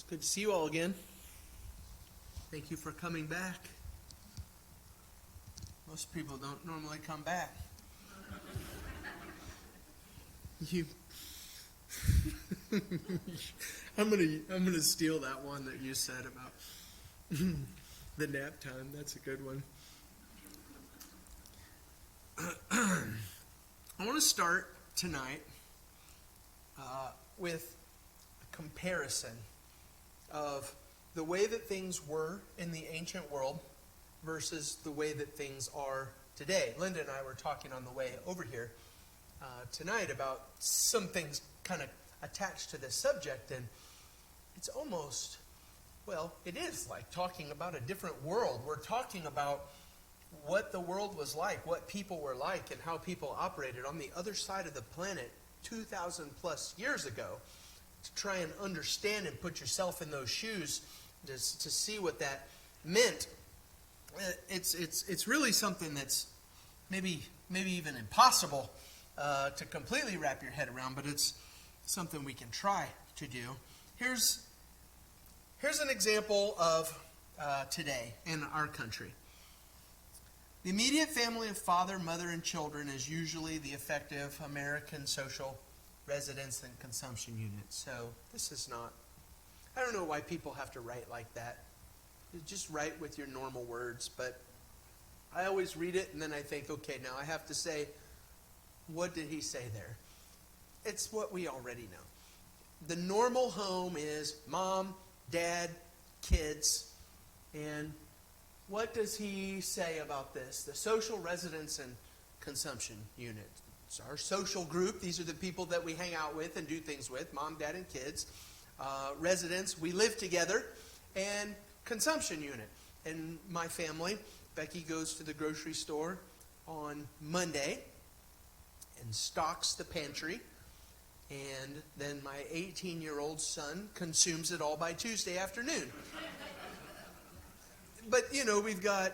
It's good to see you all again. Thank you for coming back. Most people don't normally come back. You I'm gonna steal that one that you said about the nap time. That's a good one. I want to start tonight with a comparison of the way that things were in the ancient world versus the way that things are today. Linda and I were talking on the way over here tonight about some things kind of attached to this subject, and it's almost, well, it is like talking about a different world. We're talking about what the world was like, what people were like, and how people operated on the other side of the planet 2,000 plus years ago. To try and understand and put yourself in those shoes to see what that meant. It's really something that's maybe even impossible to completely wrap your head around, but it's something we can try to do. Here's an example of today in our country. The immediate family of father, mother, and children is usually the effective American social residence and consumption unit. So this is not, I don't know why people have to write like that. You just write with your normal words, but I always read it and then I think, okay, now I have to say, what did he say there? It's what we already know. The normal home is mom, dad, kids, and what does he say about this? The social residence and consumption unit. It's our social group. These are the people that we hang out with and do things with, mom, dad, and kids. Residence, we live together. And consumption unit. In my family, Becky goes to the grocery store on Monday and stocks the pantry. And then my 18-year-old son consumes it all by Tuesday afternoon. But, you know, we've got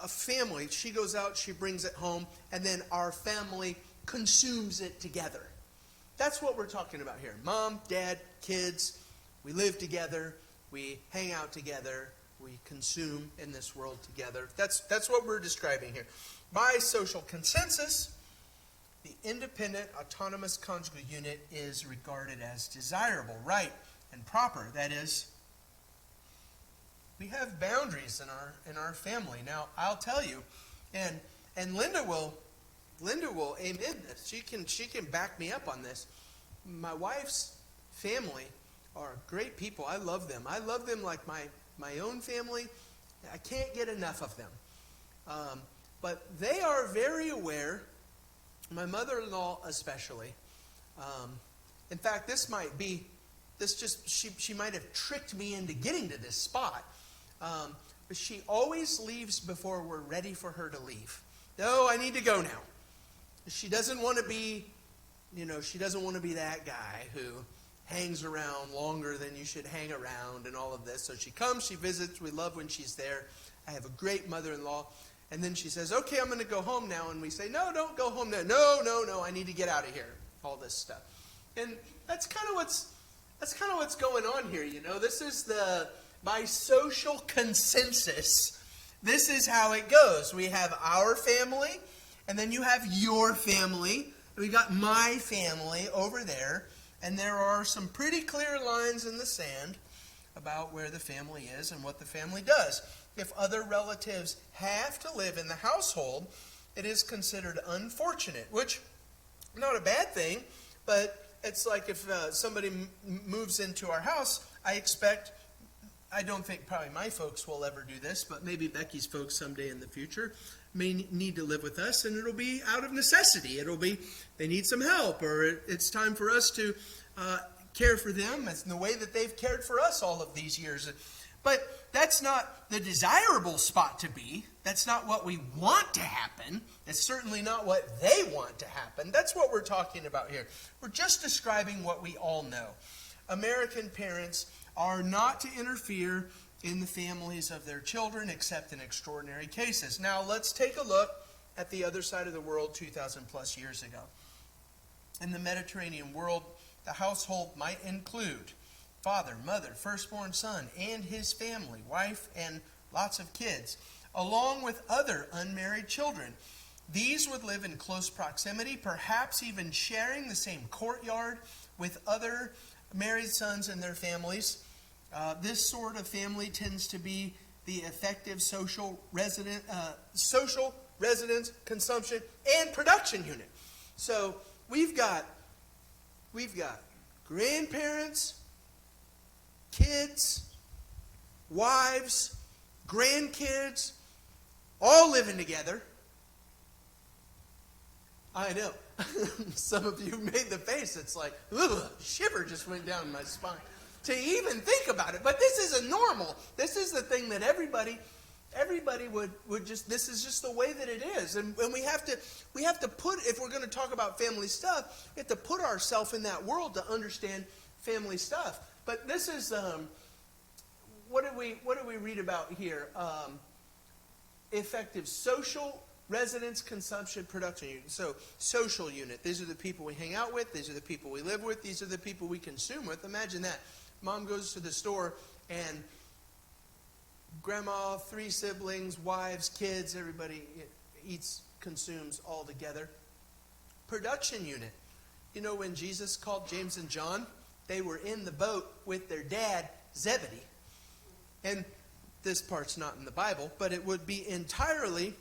a family. She goes out, she brings it home, and then our family consumes it together. That's what we're talking about here. Mom, dad, kids, we live together, we hang out together, we consume in this world together. That's what we're describing here. By social consensus, the independent autonomous conjugal unit is regarded as desirable, right, and proper. That is, we have boundaries in our family. Now, I'll tell you, and Linda will amen this. She can back me up on this. My wife's family are great people. I love them. I love them like my own family. I can't get enough of them. But they are very aware, my mother-in-law especially. In fact, she might have tricked me into getting to this spot. But she always leaves before we're ready for her to leave. No, I need to go now. She doesn't want to be, that guy who hangs around longer than you should hang around and all of this. So she comes, she visits, we love when she's there. I have a great mother-in-law. And then she says, okay, I'm going to go home now. And we say, no, don't go home now. No, I need to get out of here. All this stuff. And that's kind of what's going on here, you know. This is by social consensus, this is how it goes. We have our family, and then you have your family. We got my family over there, and there are some pretty clear lines in the sand about where the family is and what the family does. If other relatives have to live in the household, it is considered unfortunate, which not a bad thing, but it's like if somebody moves into our house, I don't think probably my folks will ever do this, but maybe Becky's folks someday in the future may need to live with us, and it'll be out of necessity. It'll be they need some help, or it's time for us to care for them in the way that they've cared for us all of these years. But that's not the desirable spot to be. That's not what we want to happen. It's certainly not what they want to happen. That's what we're talking about here. We're just describing what we all know. American parents are not to interfere in the families of their children except in extraordinary cases. Now, let's take a look at the other side of the world 2,000 plus years ago. In the Mediterranean world, The household might include father, mother, firstborn son, and his family, wife, and lots of kids, along with other unmarried children. These would live in close proximity, perhaps even sharing the same courtyard with other married sons and their families. This sort of family tends to be the effective social residence, consumption, and production unit. So we've got grandparents, kids, wives, grandkids, all living together. I know. Some of you made the face. It's like, ugh, shiver just went down my spine to even think about it. But this is a normal. This is the thing that everybody would just, this is just the way that it is. And we have to put, if we're going to talk about family stuff, we have to put ourselves in that world to understand family stuff. But this is, what do we read about here? Effective social residence, consumption, production unit. So, social unit. These are the people we hang out with. These are the people we live with. These are the people we consume with. Imagine that. Mom goes to the store and grandma, 3 siblings, wives, kids, everybody eats, consumes all together. Production unit. You know, when Jesus called James and John, they were in the boat with their dad, Zebedee. And this part's not in the Bible, but it would be entirely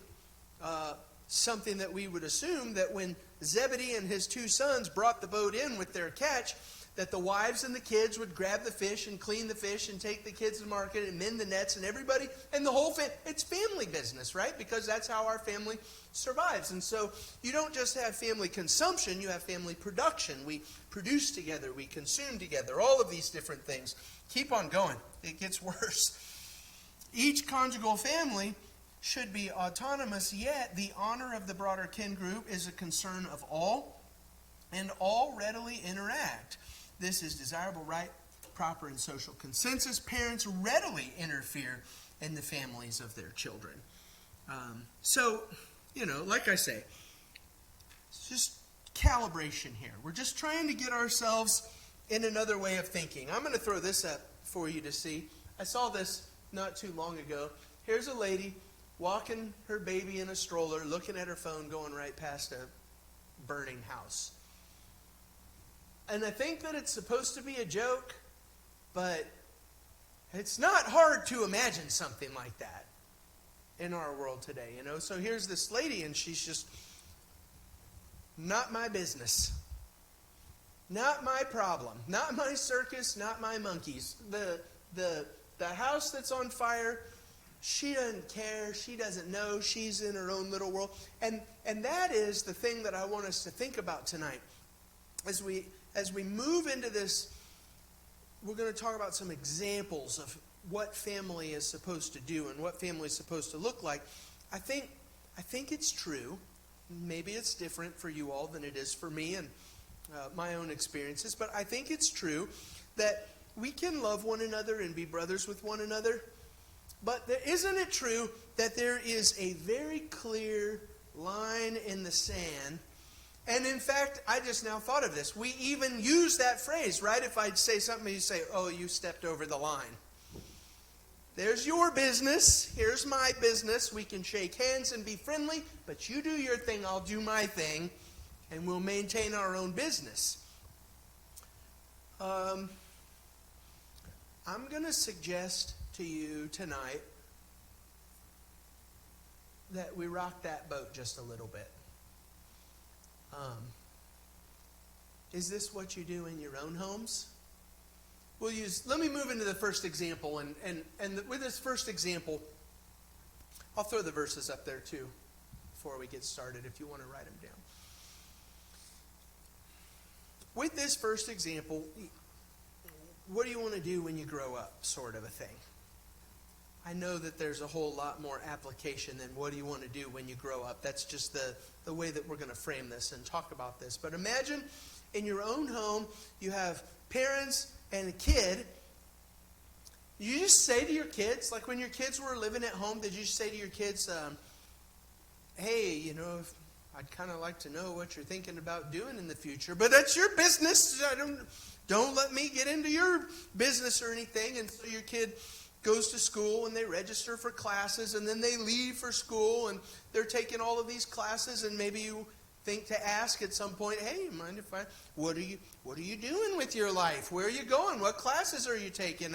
something that we would assume that when Zebedee and his 2 sons brought the boat in with their catch, that the wives and the kids would grab the fish and clean the fish and take the kids to the market and mend the nets, and everybody and the whole it's family business, right? Because that's how our family survives. And so you don't just have family consumption, you have family production. We produce together, we consume together, all of these different things. Keep on going. It gets worse. Each conjugal family should be autonomous, yet the honor of the broader kin group is a concern of all, and all readily interact. This is desirable, right, proper, and social consensus. Parents readily interfere in the families of their children. So, like I say, it's just calibration here. We're just trying to get ourselves in another way of thinking. I'm going to throw this up for you to see. I saw this not too long ago. Here's a lady walking her baby in a stroller, looking at her phone, going right past a burning house. And I think that it's supposed to be a joke, but it's not hard to imagine something like that in our world today, So here's this lady, and she's just, not my business. Not my problem. Not my circus, not my monkeys. The house that's on fire, she doesn't care. She doesn't know. She's in her own little world. And that is the thing that I want us to think about tonight. As we move into this, we're going to talk about some examples of what family is supposed to do and what family is supposed to look like. I think it's true. Maybe it's different for you all than it is for me and my own experiences. But I think it's true that we can love one another and be brothers with one another. But isn't it true that there is a very clear line in the sand? And in fact, I just now thought of this. We even use that phrase, right? If I'd say something, you say, oh, you stepped over the line. There's your business. Here's my business. We can shake hands and be friendly, but you do your thing, I'll do my thing, and we'll maintain our own business. I'm going to suggest to you tonight that we rock that boat just a little bit. Is this what you do in your own homes? Let me move into the first example, and with this first example, I'll throw the verses up there too before we get started if you want to write them down. With this first example, what do you want to do when you grow up, sort of a thing? I know that there's a whole lot more application than what do you want to do when you grow up. That's just the way that we're going to frame this and talk about this. But imagine in your own home, you have parents and a kid. You just say to your kids, like when your kids were living at home, did you say to your kids, hey, I'd kind of like to know what you're thinking about doing in the future, but that's your business. Don't let me get into your business or anything. And so your kid goes to school and they register for classes, and then they leave for school and they're taking all of these classes, and maybe you think to ask at some point, hey, mind if what are you doing with your life? Where are you going? What classes are you taking?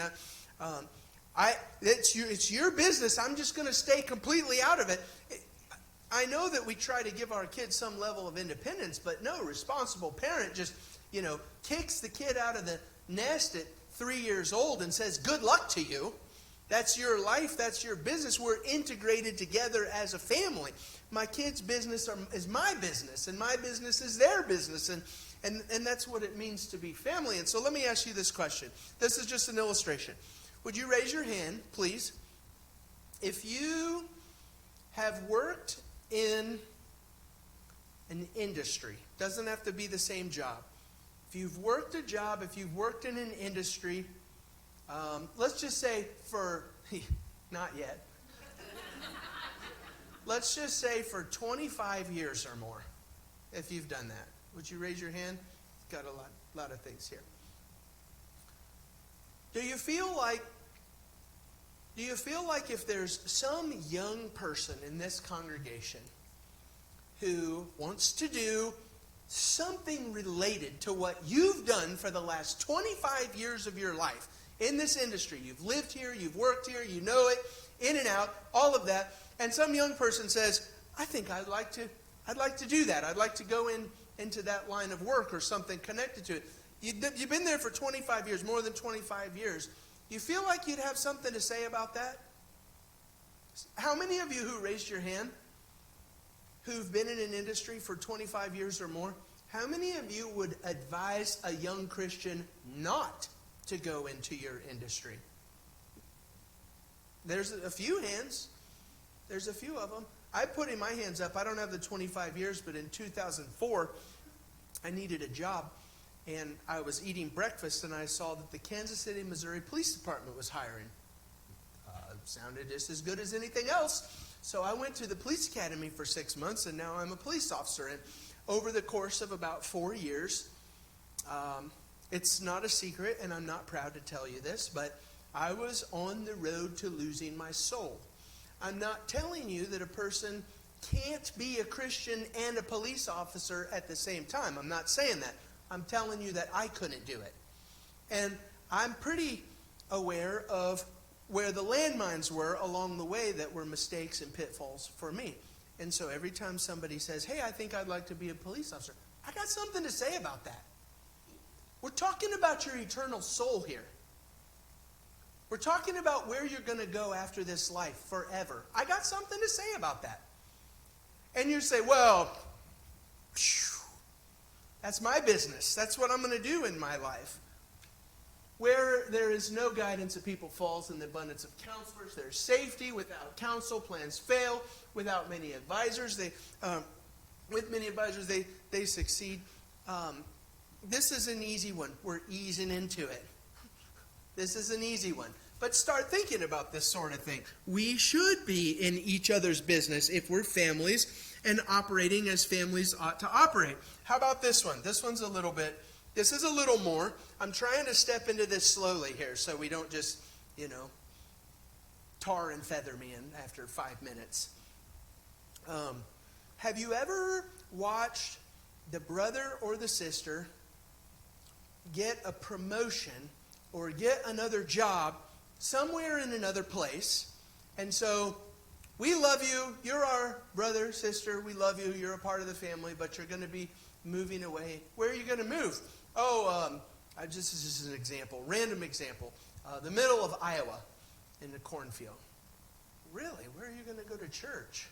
It's your business. I'm just going to stay completely out of it. I know that we try to give our kids some level of independence, but no responsible parent just, kicks the kid out of the nest at 3 years old and says, good luck to you. That's your life. That's your business. We're integrated together as a family. My kids' business is my business, and my business is their business. And that's what it means to be family. And so let me ask you this question. This is just an illustration. Would you raise your hand, please, if you have worked in an industry? Doesn't have to be the same job. If you've worked a job, if you've worked in an industry, let's just say not yet. Let's just say for 25 years or more, if you've done that. Would you raise your hand? Got a lot of things here. Do you feel like if there's some young person in this congregation who wants to do something related to what you've done for the last 25 years of your life in this industry, you've lived here, you've worked here, you know it, in and out, all of that, and some young person says, I think I'd like to do that. I'd like to go into that line of work or something connected to it. You've been there for 25 years, more than 25 years. You feel like you'd have something to say about that? How many of you who raised your hand who've been in an industry for 25 years or more, how many of you would advise a young Christian not to go into your industry? There's a few hands. There's a few of them. I put in my hands up. I don't have the 25 years, but in 2004, I needed a job. And I was eating breakfast, and I saw that the Kansas City, Missouri Police Department was hiring. Sounded just as good as anything else. So I went to the police academy for 6 months, and now I'm a police officer. And over the course of about 4 years, it's not a secret, and I'm not proud to tell you this, but I was on the road to losing my soul. I'm not telling you that a person can't be a Christian and a police officer at the same time. I'm not saying that. I'm telling you that I couldn't do it. And I'm pretty aware of where the landmines were along the way that were mistakes and pitfalls for me. And so every time somebody says, hey, I think I'd like to be a police officer, I got something to say about that. We're talking about your eternal soul here. We're talking about where you're going to go after this life forever. I got something to say about that. And you say, well, that's my business. That's what I'm going to do in my life. Where there is no guidance, a people falls in the abundance of counselors. There's safety. Without counsel, plans fail. Without many advisors, with many advisors, they succeed. This is an easy one. We're easing into it. This is an easy one. But start thinking about this sort of thing. We should be in each other's business if we're families and operating as families ought to operate. How about this one? This is a little more. I'm trying to step into this slowly here so we don't just, tar and feather me in after 5 minutes. Have you ever watched the brother or the sister get a promotion or get another job somewhere in another place? And so we love you. You're our brother, sister. We love you. You're a part of the family, but you're going to be moving away. Where are you going to move? This is just an example, random example. The middle of Iowa in the cornfield. Really? Where are you going to go to church?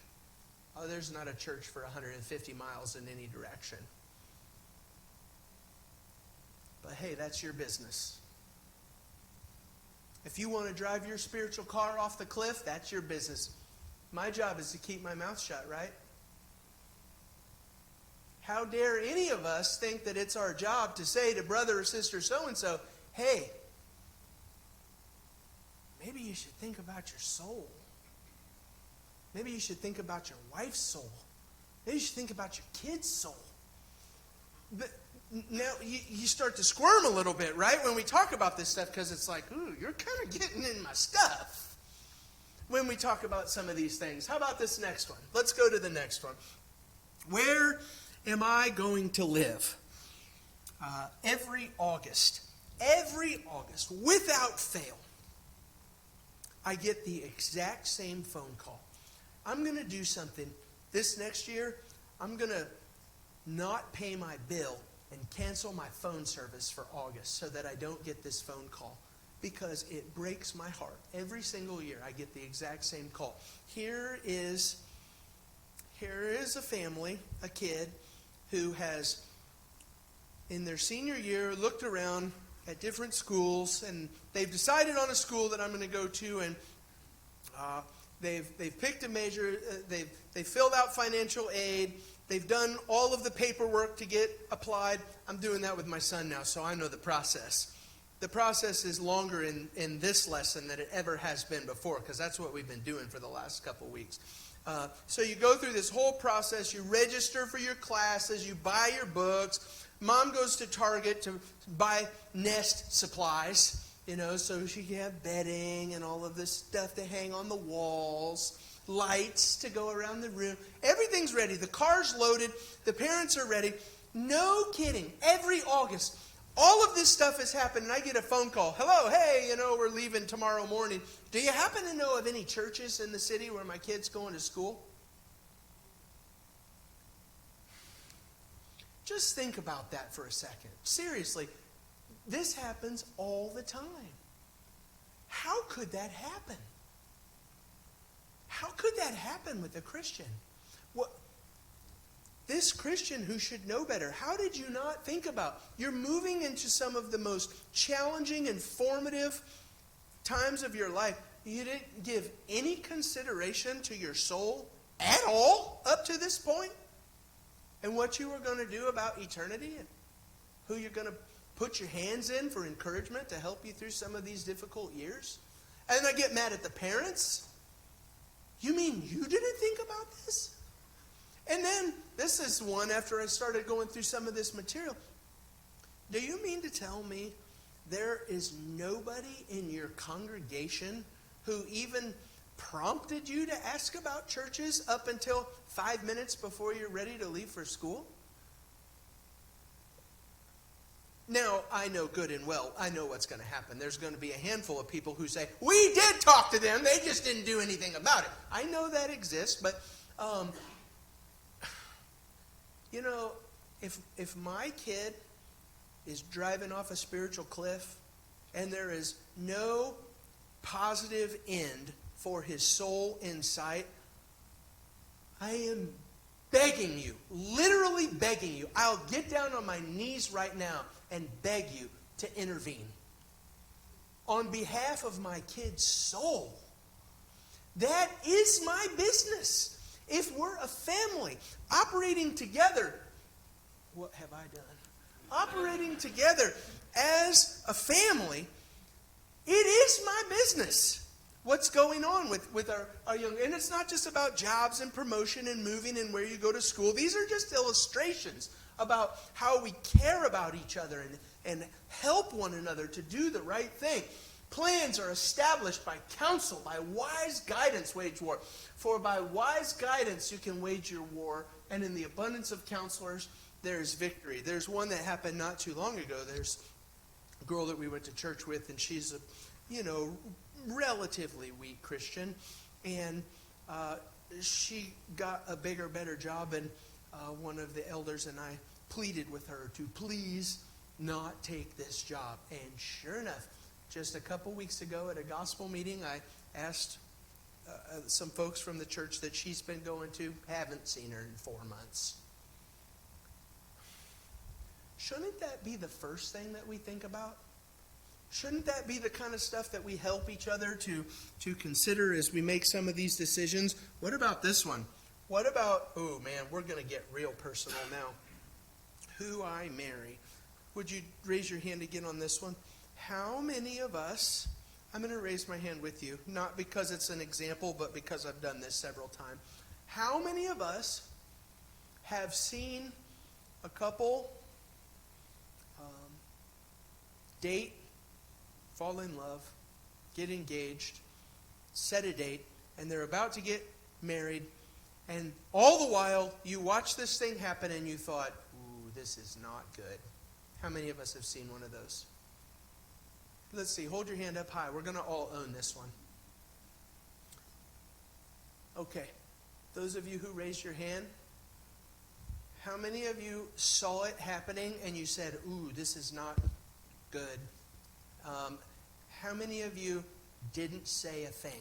Oh, there's not a church for 150 miles in any direction. But hey, that's your business. If you want to drive your spiritual car off the cliff, that's your business. My job is to keep my mouth shut, right? How dare any of us think that it's our job to say to brother or sister so-and-so, hey, maybe you should think about your soul. Maybe you should think about your wife's soul. Maybe you should think about your kid's soul. But now you start to squirm a little bit, right, when we talk about this stuff, because it's like, ooh, you're kind of getting in my stuff when we talk about some of these things. How about this next one? Let's go to the next one. Where am I going to live? Every August, without fail, I get the exact same phone call. I'm going to do something this next year. I'm going to not pay my bill and cancel my phone service for August so that I don't get this phone call, because it breaks my heart. Every single year I get the exact same call. Here is a family, a kid, who has, in their senior year, looked around at different schools, and they've decided on a school that I'm going to go to, and they've picked a major, they've filled out financial aid, they've done all of the paperwork to get applied. I'm doing that with my son now, so I know the process. The process is longer in this lesson than it ever has been before, because that's what we've been doing for the last couple weeks. So you go through this whole process. You register for your classes. You buy your books. Mom goes to Target to buy nest supplies, so she can have bedding and all of this stuff to hang on the walls, lights to go around the room. Everything's ready. The car's loaded. The parents are ready. No kidding. Every August, all of this stuff has happened, and I get a phone call. Hello, hey, we're leaving tomorrow morning. Do you happen to know of any churches in the city where my kid's going to school? Just think about that for a second. Seriously, this happens all the time. How could that happen? How could that happen with a Christian? This Christian who should know better, how did you not think about? You're moving into some of the most challenging and formative times of your life. You didn't give any consideration to your soul at all up to this point, and what you were going to do about eternity, and who you're going to put your hands in for encouragement to help you through some of these difficult years. And I get mad at the parents. You mean you didn't think about this? And then, this is one after I started going through some of this material. Do you mean to tell me there is nobody in your congregation who even prompted you to ask about churches up until 5 minutes before you're ready to leave for school? Now, I know good and well, I know what's going to happen. There's going to be a handful of people who say, we did talk to them, they just didn't do anything about it. I know that exists, but if my kid is driving off a spiritual cliff and there is no positive end for his soul in sight, I am begging you, literally begging you. I'll get down on my knees right now and beg you to intervene on behalf of my kid's soul. That is my business. If we're a family operating together, what have I done? Operating together as a family, it is my business what's going on with our young. And it's not just about jobs and promotion and moving and where you go to school. These are just illustrations about how we care about each other and help one another to do the right thing. Plans are established by counsel, by wise guidance wage war. For by wise guidance you can wage your war, and in the abundance of counselors there is victory. There's one that happened not too long ago. There's a girl that we went to church with, and she's a relatively weak Christian, and she got a bigger, better job, and one of the elders and I pleaded with her to please not take this job. And sure enough, just a couple weeks ago at a gospel meeting, I asked some folks from the church that she's been going to, haven't seen her in 4 months. Shouldn't that be the first thing that we think about? Shouldn't that be the kind of stuff that we help each other to consider as we make some of these decisions? What about this one? What about, oh man, we're going to get real personal now. Who I marry. Would you raise your hand again on this one? How many of us, I'm going to raise my hand with you, not because it's an example, but because I've done this several times. How many of us have seen a couple date, fall in love, get engaged, set a date, and they're about to get married, and all the while you watch this thing happen and you thought, ooh, this is not good. How many of us have seen one of those? Let's see, hold your hand up high. We're going to all own this one. Okay, those of you who raised your hand, how many of you saw it happening and you said, ooh, this is not good? How many of you didn't say a thing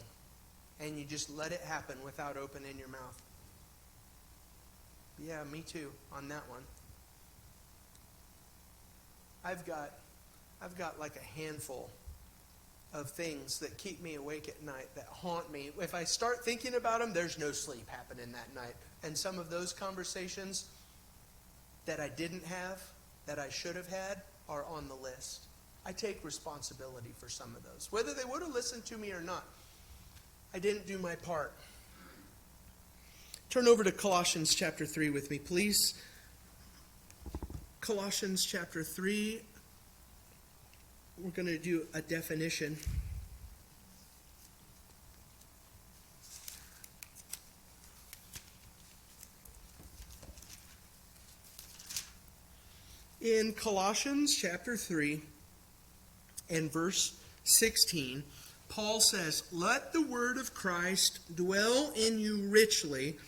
and you just let it happen without opening your mouth? Yeah, me too on that one. I've got like a handful of things that keep me awake at night, that haunt me. If I start thinking about them, there's no sleep happening that night. And some of those conversations that I didn't have, that I should have had, are on the list. I take responsibility for some of those. Whether they would have listened to me or not, I didn't do my part. Turn over to Colossians chapter 3 with me, please. Colossians chapter 3. We're going to do a definition. In Colossians chapter 3 and verse 16, Paul says, "Let the word of Christ dwell in you richly,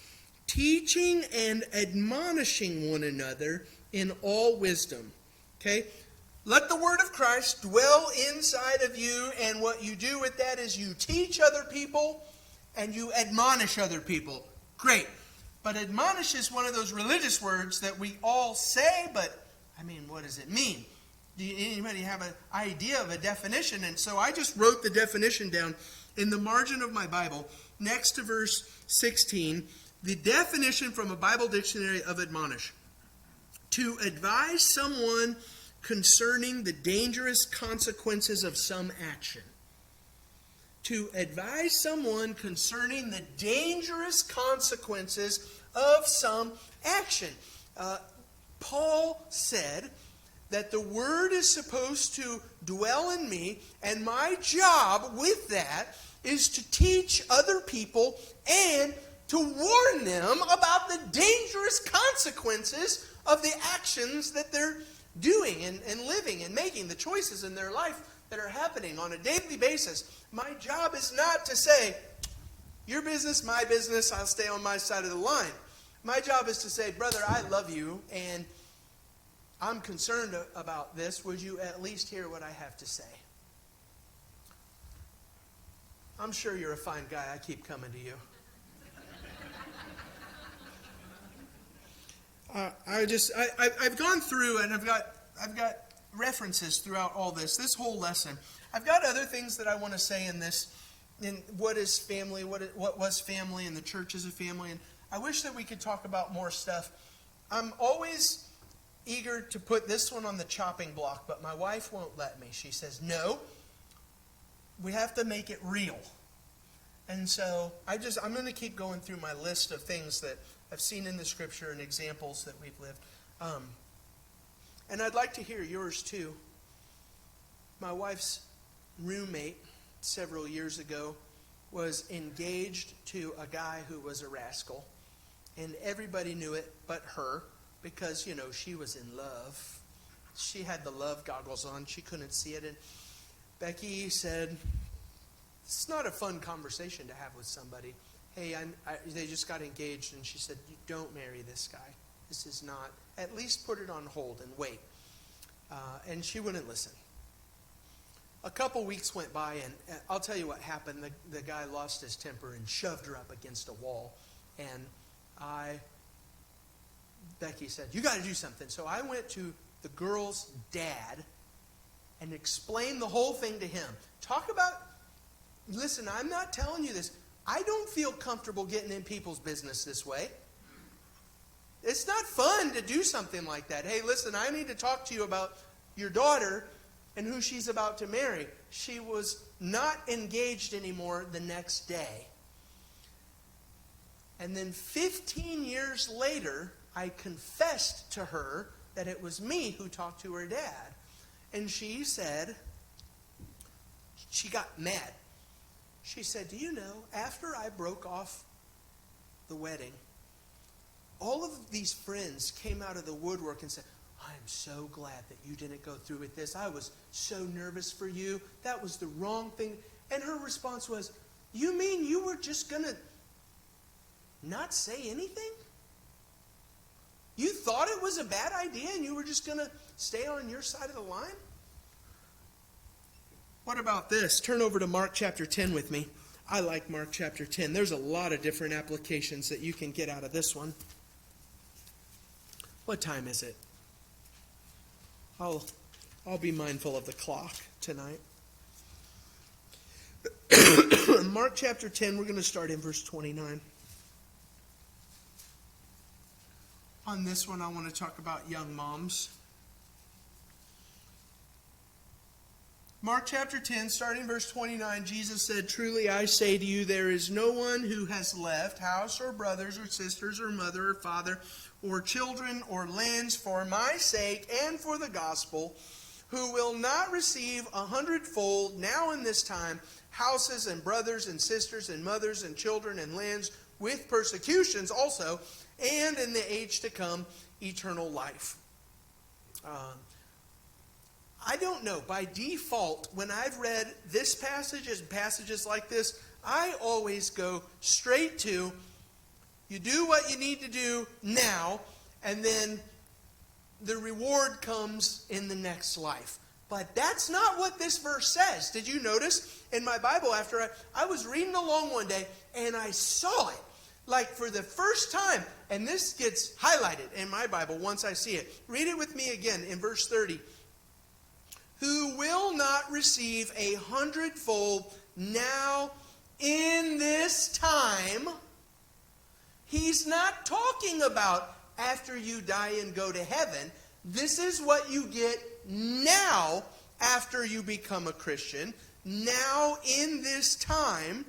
teaching and admonishing one another in all wisdom." Okay? Let the word of Christ dwell inside of you, and what you do with that is you teach other people and you admonish other people. Great. But admonish is one of those religious words that we all say, but I mean, what does it mean? Do anybody have an idea of a definition? And so I just wrote the definition down in the margin of my Bible, next to verse 16, the definition from a Bible dictionary of admonish: to advise someone concerning the dangerous consequences of some action. To advise someone concerning the dangerous consequences of some action. Paul said that the word is supposed to dwell in me, and my job with that is to teach other people and to warn them about the dangerous consequences of the actions that they're doing and living and making, the choices in their life that are happening on a daily basis. My job is not to say, your business, my business, I'll stay on my side of the line. My job is to say, brother, I love you, and I'm concerned about this. Would you at least hear what I have to say? I'm sure you're a fine guy. I keep coming to you. I've gone through, and I've got references throughout all this whole lesson. I've got other things that I want to say in this, in what is family, what was family, and the church is a family. And I wish that we could talk about more stuff. I'm always eager to put this one on the chopping block, but my wife won't let me. She says, no, we have to make it real. And so I'm going to keep going through my list of things that I've seen in the scripture and examples that we've lived. And I'd like to hear yours too. My wife's roommate several years ago was engaged to a guy who was a rascal. And everybody knew it but her because, she was in love. She had the love goggles on. She couldn't see it. And Becky said, it's not a fun conversation to have with somebody. Hey, they just got engaged, and she said, don't marry this guy. This is not, at least put it on hold and wait. And she wouldn't listen. A couple weeks went by, and I'll tell you what happened. The guy lost his temper and shoved her up against a wall. And Becky said, you got to do something. So I went to the girl's dad and explained the whole thing to him. Listen, I'm not telling you this. I don't feel comfortable getting in people's business this way. It's not fun to do something like that. Hey, listen, I need to talk to you about your daughter and who she's about to marry. She was not engaged anymore the next day. And then 15 years later, I confessed to her that it was me who talked to her dad. And she said, she got mad. She said, do you know, after I broke off the wedding, all of these friends came out of the woodwork and said, I am so glad that you didn't go through with this. I was so nervous for you. That was the wrong thing. And her response was, you mean you were just going to not say anything? You thought it was a bad idea and you were just going to stay on your side of the line? What about this? Turn over to Mark chapter 10 with me. I like Mark chapter 10. There's a lot of different applications that you can get out of this one. What time is it? I'll be mindful of the clock tonight. Mark chapter 10, we're going to start in verse 29. On this one, I want to talk about young moms. Mark chapter 10, starting verse 29, Jesus said, truly I say to you, there is no one who has left house or brothers or sisters or mother or father or children or lands for my sake and for the gospel, who will not receive 100-fold now in this time, houses and brothers and sisters and mothers and children and lands with persecutions also, and in the age to come, eternal life. I don't know. By default, when I've read this passage and passages like this, I always go straight to, you do what you need to do now, and then the reward comes in the next life. But that's not what this verse says. Did you notice? In my Bible, after I was reading along one day, and I saw it, like for the first time, and this gets highlighted in my Bible once I see it. Read it with me again in verse 30. Who will not receive 100-fold now in this time. He's not talking about after you die and go to heaven. This is what you get now after you become a Christian. Now in this time,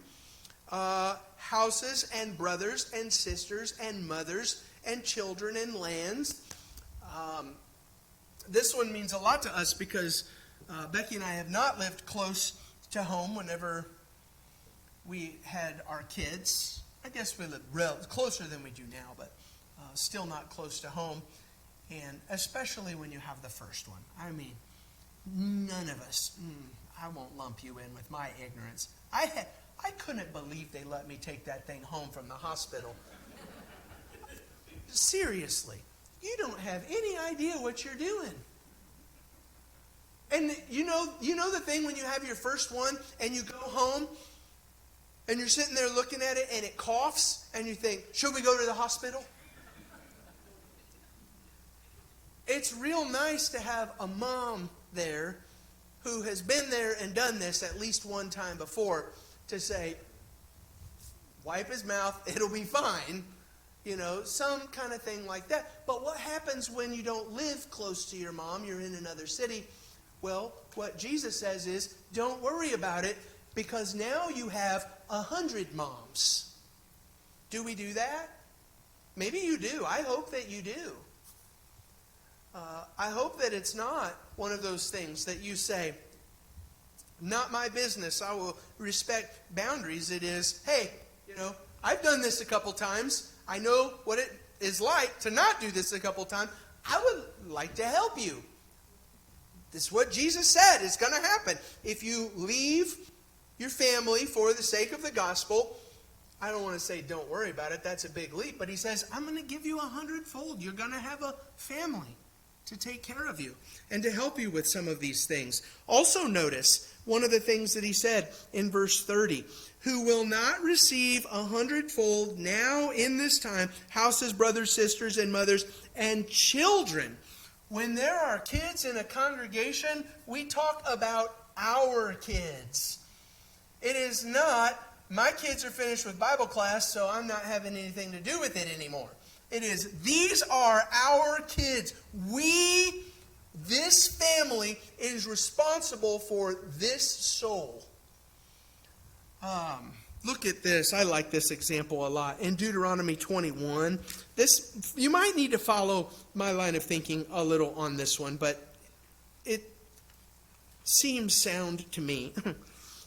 houses and brothers and sisters and mothers and children and lands. This one means a lot to us because Becky and I have not lived close to home whenever we had our kids. I guess we lived closer than we do now, but still not close to home. And especially when you have the first one. I mean, none of us, I won't lump you in with my ignorance. I couldn't believe they let me take that thing home from the hospital. Seriously, you don't have any idea what you're doing. And you know the thing when you have your first one and you go home and you're sitting there looking at it and it coughs and you think, should we go to the hospital? It's real nice to have a mom there who has been there and done this at least one time before to say, wipe his mouth, it'll be fine. You know, some kind of thing like that. But what happens when you don't live close to your mom, you're in another city? Well, what Jesus says is, don't worry about it, because now you have 100 moms. Do we do that? Maybe you do. I hope that you do. I hope that it's not one of those things that you say, not my business, I will respect boundaries. It is, hey, I've done this a couple times. I know what it is like to not do this a couple times. I would like to help you. This is what Jesus said is going to happen. If you leave your family for the sake of the gospel, I don't want to say don't worry about it. That's a big leap. But he says, I'm going to give you 100-fold. You're going to have a family to take care of you and to help you with some of these things. Also notice one of the things that he said in verse 30. Who will not receive 100-fold now in this time, houses, brothers, sisters, and mothers, and children. When there are kids in a congregation, we talk about our kids. It is not, my kids are finished with Bible class, so I'm not having anything to do with it anymore. It is, these are our kids. This family is responsible for this soul. Look at this. I like this example a lot. In Deuteronomy 21, you might need to follow my line of thinking a little on this one, but it seems sound to me.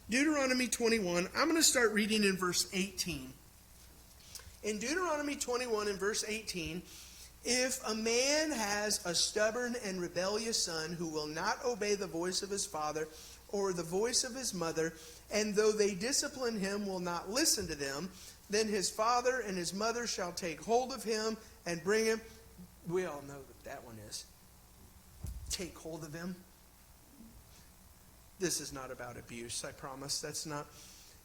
Deuteronomy 21, I'm going to start reading in verse 18. In Deuteronomy 21 and verse 18, if a man has a stubborn and rebellious son who will not obey the voice of his father or the voice of his mother, and though they discipline him, will not listen to them, then his father and his mother shall take hold of him and bring him. We all know what that one is. Take hold of him. This is not about abuse, I promise. That's not.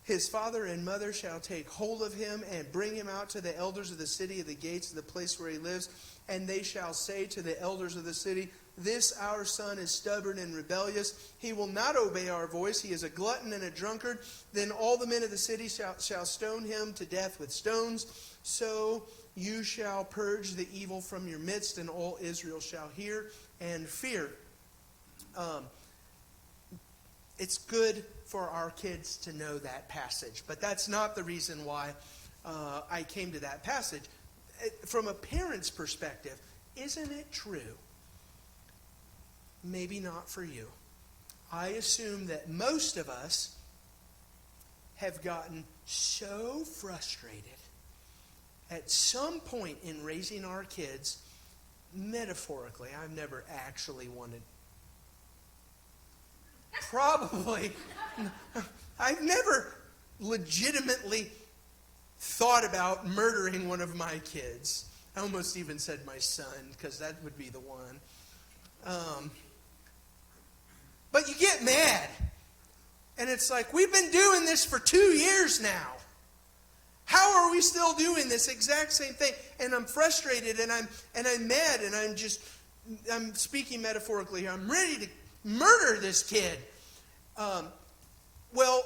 His father and mother shall take hold of him and bring him out to the elders of the city of the gates of the place where he lives. And they shall say to the elders of the city, this our son is stubborn and rebellious. He will not obey our voice. He is a glutton and a drunkard. Then all the men of the city shall stone him to death with stones. So you shall purge the evil from your midst, and all Israel shall hear and fear. It's good for our kids to know that passage, but that's not the reason why I came to that passage. From a parent's perspective, isn't it true? Maybe not for you. I assume that most of us have gotten so frustrated at some point in raising our kids, metaphorically. I've never actually wanted. I've never legitimately thought about murdering one of my kids. I almost even said my son, because that would be the one. But you get mad. And it's like, we've been doing this for 2 years now. How are we still doing this exact same thing? And I'm frustrated, and I'm mad, and I'm speaking metaphorically here. I'm ready to murder this kid. Well,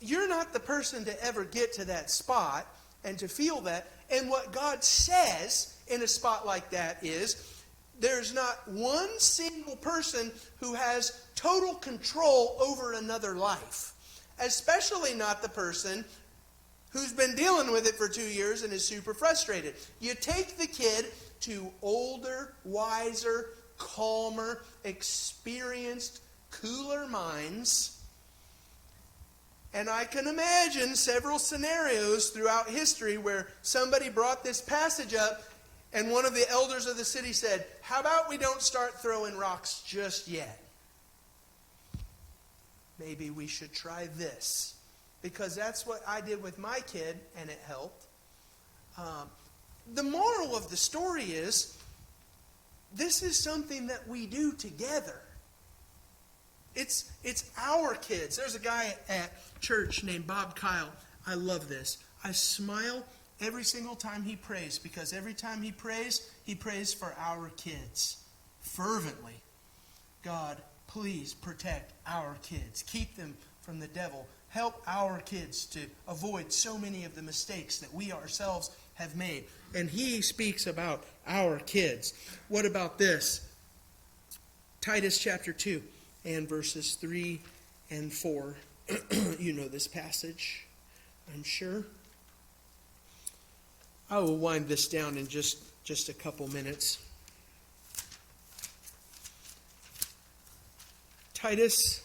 you're not the person to ever get to that spot and to feel that. And what God says in a spot like that is, there's not one single person who has total control over another life. Especially not the person who's been dealing with it for 2 years and is super frustrated. You take the kid to older, wiser, calmer, experienced, cooler minds. And I can imagine several scenarios throughout history where somebody brought this passage up and one of the elders of the city said, how about we don't start throwing rocks just yet? Maybe we should try this. Because that's what I did with my kid, and it helped. The moral of the story is, this is something that we do together. It's our kids. There's a guy at church named Bob Kyle. I love this. I smile every single time he prays, because every time he prays for our kids fervently. God, please protect our kids. Keep them from the devil. Help our kids to avoid so many of the mistakes that we ourselves have made. And he speaks about our kids. What about this? Titus chapter 2 and verses 3 and 4. You know this passage, I'm sure. I will wind this down in just a couple minutes. Titus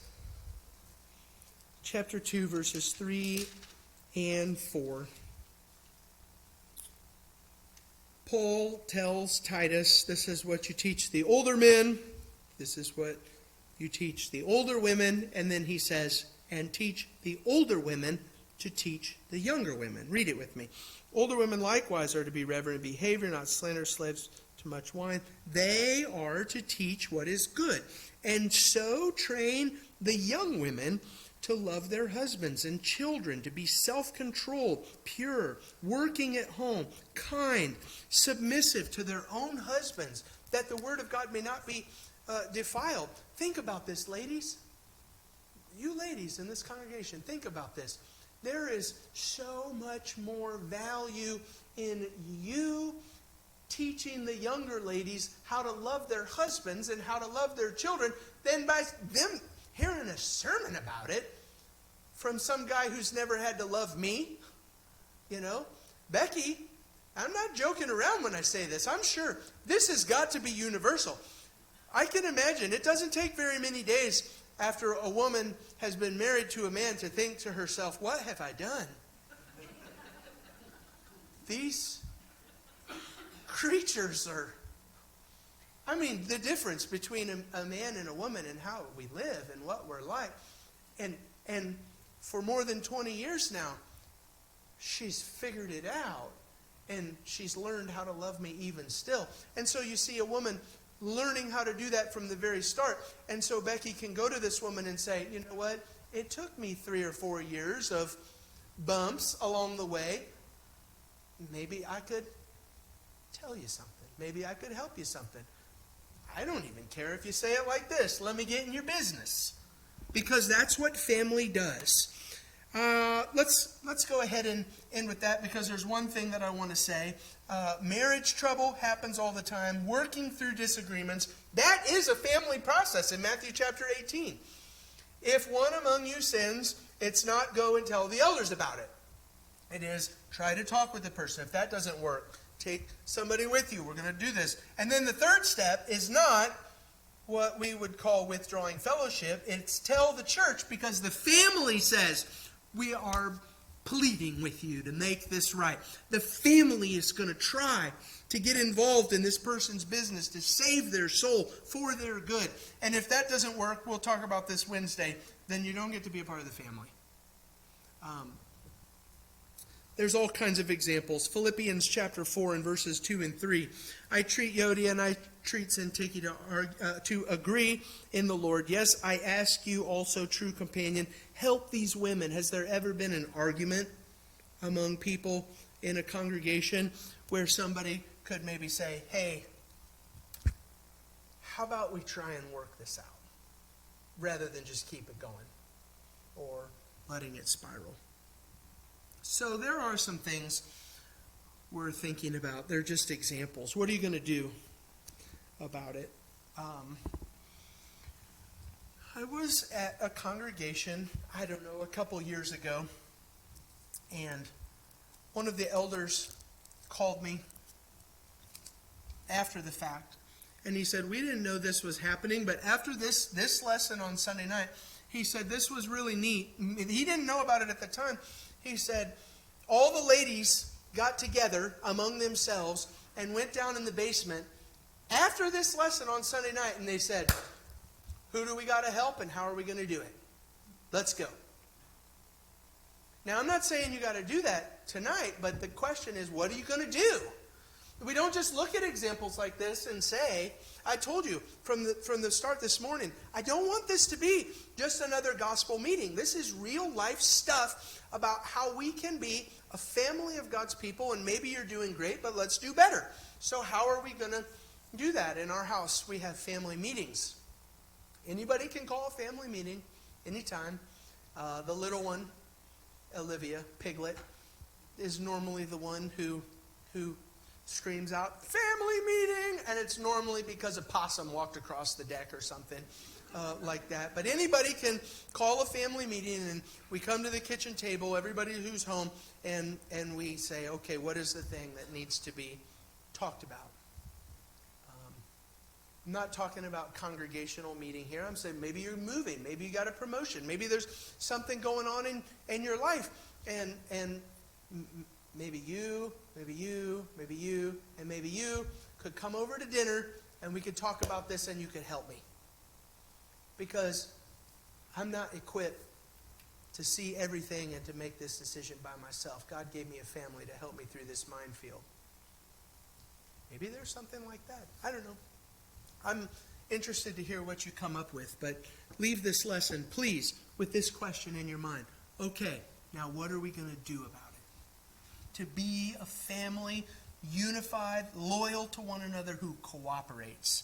chapter 2, verses 3 and 4. Paul tells Titus, this is what you teach the older men, this is what you teach the older women, and then he says, and teach the older women to teach the younger women. Read it with me. Older women likewise are to be reverent in behavior, not slanderers, slaves to much wine. They are to teach what is good, and so train the young women to love their husbands and children, to be self-controlled, pure, working at home, kind, submissive to their own husbands, that the word of God may not be defiled. Think about this, ladies. You ladies in this congregation, think about this. There is so much more value in you teaching the younger ladies how to love their husbands and how to love their children than by them hearing a sermon about it from some guy who's never had to love me. Becky, I'm not joking around when I say this. I'm sure this has got to be universal. I can imagine it doesn't take very many days after a woman has been married to a man to think to herself, what have I done? These creatures are... the difference between a man and a woman and how we live and what we're like. And for more than 20 years now, she's figured it out. And she's learned how to love me even still. And so you see a woman learning how to do that from the very start. And so Becky can go to this woman and say, you know what? It took me 3 or 4 years of bumps along the way. Maybe I could tell you something. Maybe I could help you something. I don't even care if you say it like this. Let me get in your business. Because that's what family does. Let's go ahead and end with that, because there's one thing that I want to say. Marriage trouble happens all the time. Working through disagreements. That is a family process in Matthew chapter 18. If one among you sins, it's not go and tell the elders about it. It is try to talk with the person. If that doesn't work, take somebody with you. We're going to do this. And then the third step is not what we would call withdrawing fellowship. It's tell the church, because the family says, we are pleading with you to make this right. The family is going to try to get involved in this person's business to save their soul for their good. And if that doesn't work, we'll talk about this Wednesday, then you don't get to be a part of the family. There's all kinds of examples. Philippians chapter 4 and verses 2 and 3. I treat Yodia and I treat Syntyche to agree in the Lord. Yes, I ask you also, true companion, help these women. Has there ever been an argument among people in a congregation where somebody could maybe say, hey, how about we try and work this out rather than just keep it going or letting it spiral? So there are some things we're thinking about. They're just examples. What are you going to do about it? I was at a congregation, I don't know, a couple years ago, and one of the elders called me after the fact, and he said, we didn't know this was happening, but after this lesson on Sunday night, he said, this was really neat. He didn't know about it at the time. He said, all the ladies got together among themselves and went down in the basement after this lesson on Sunday night, and they said, who do we got to help and how are we going to do it? Let's go. Now, I'm not saying you got to do that tonight, but the question is, what are you going to do? We don't just look at examples like this and say, I told you from the start this morning, I don't want this to be just another gospel meeting. This is real life stuff about how we can be a family of God's people, and maybe you're doing great, but let's do better. So how are we going to do that? In our house, we have family meetings. Anybody can call a family meeting anytime. The little one, Olivia, Piglet, is normally the one who screams out, family meeting, and it's normally because a possum walked across the deck or something like that. But anybody can call a family meeting, and we come to the kitchen table, everybody who's home, and we say, okay, what is the thing that needs to be talked about? I'm not talking about congregational meeting here. I'm saying maybe you're moving, maybe you got a promotion, maybe there's something going on in your life, and maybe you, and maybe you could come over to dinner and we could talk about this and you could help me. Because I'm not equipped to see everything and to make this decision by myself. God gave me a family to help me through this minefield. Maybe there's something like that. I don't know. I'm interested to hear what you come up with, but leave this lesson, please, with this question in your mind. Okay, now what are we going to do about it? To be a family, unified, loyal to one another, who cooperates.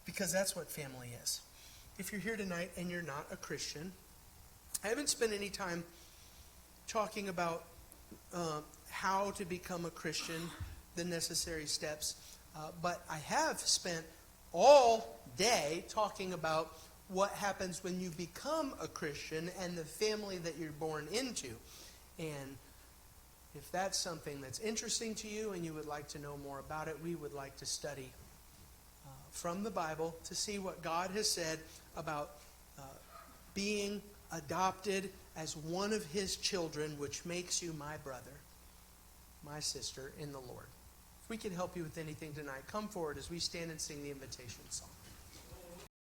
Because that's what family is. If you're here tonight and you're not a Christian, I haven't spent any time talking about how to become a Christian, the necessary steps, but I have spent all day talking about what happens when you become a Christian and the family that you're born into. And if that's something that's interesting to you and you would like to know more about it, we would like to study from the Bible to see what God has said about being adopted as one of His children, which makes you my brother, my sister in the Lord. If we can help you with anything tonight, come forward as we stand and sing the invitation song.